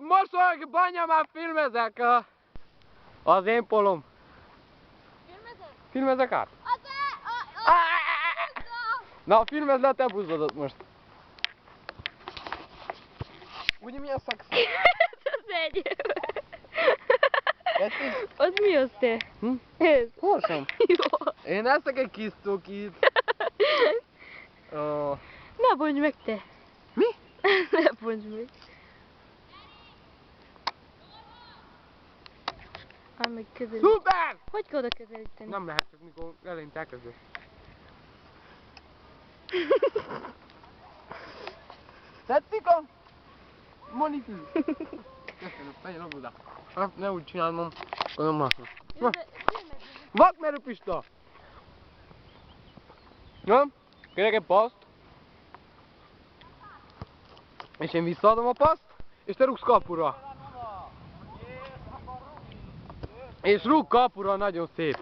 mosolyog, banya, már filmezek! Az én polom. Filmezed? Filmezek át? Na, filmezd le a te buzzodat most. Ugye milyen szex? Az egy. Tetszik? Az mi az te? Hm? Ez. Horsam. Jó. Én eszek egy kis cukit. Ne bonts meg te. Mi? Ne bonts meg. Ám meg közelít. Szuper! Hogy kell oda közelíteni? Nem lehet, csak mikor eleinte elkezdő. Tetszik a monitűr? Köszönöm, menjen oda. Hát ne úgy csinálom, akkor nem látom. Vakmerő Pista! Na, kérek egy paszt. És én visszaadom a paszt, és te rúgsz kapura. És rúg kapura, nagyon szép.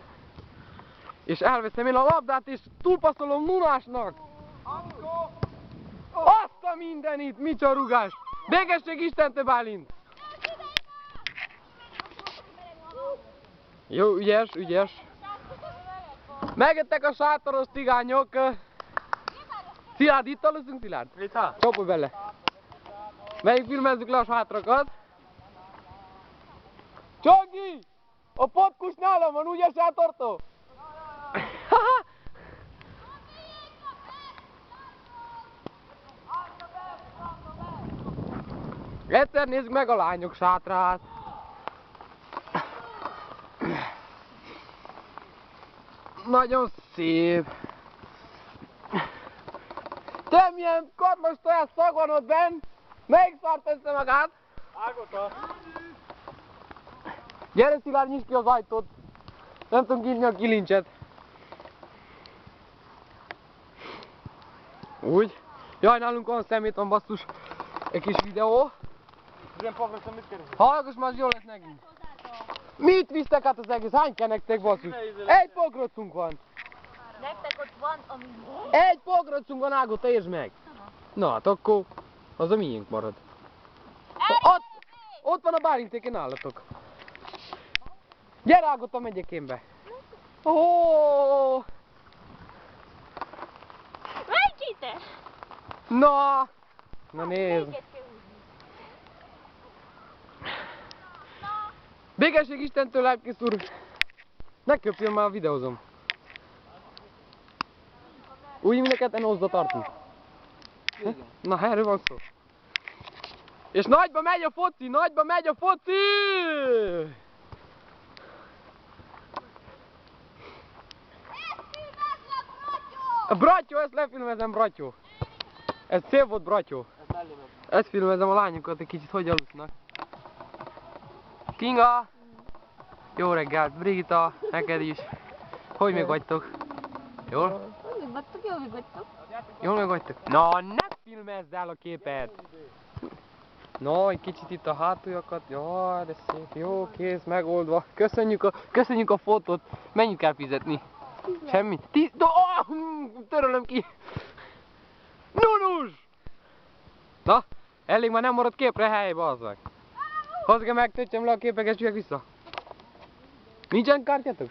És elveszem én a labdát, és túlpasszolom Nunásnak. Azt a mindenit, micsoda rugás! Békesség Istentől, Bálint! Jó, ügyes, ügyes. Megettek a sátoros cigányok. Szilárd, itt aluszunk, Szilárd? Itt ha? Csapolj bele. Melyik filmezzük le a sátrakat? Csogi! A potkus nálam van, ugye sátortól? Egyszer nézzük meg a lányok sátrát. Nagyon szép. Te milyen karmos tojás szag van ott benn? Melyik szart össze magát? Ágota. Gyere Szilárd, nyisd ki az ajtót. Nem tudom kinyitni a kilincset. Úgy. Jaj, nálunk van szemét, van basszus. Egy kis videó. Ilyen pagrocson mit keresel? Hallgass már, az jó lesz nekünk. Mit visztek át az egész? Hány kenektek, basszus? Egy pogrocunk van. Nektek ott van, ami... Egy pogrocunk van, Ágota, értsd meg. Na hát akkor az a miénk marad. Ott van a Bálintéken nálatok. Gyere Ágota, megyek én be. Oh! Menj ki te! Na! Na nézd. Békesség Istentől, lelkész úr! Ne köpjön, már videózom. Úgy mindenket hozza tartunk. Na, erről van szó. És nagyba megy a foci! Nagyba megy a foci! A Bratyó, ezt lefilmezem, Bratyó. Ez szép volt, Bratyó. Ezt filmezem a lányokat, egy kicsit hogy alusznak. Kinga! Jó reggelt, Brigitta, neked is. Hogy még vagytok? Jól? Hogy vagytok? Jól vagytok? Jól meg vagytok? Na, ne filmezd el a képet! Na, egy kicsit itt a hátuljakat. Jaj, de szép, jó, kész, megoldva. Köszönjük a fotót. Mennyit kell fizetni? Semmit? Törölöm ki! Nunus! Na, elég már nem maradt képre hely, bazzak. Hozzá meg, töltsem le a képeket, és jöjjek vissza. Nincsen kártyátok?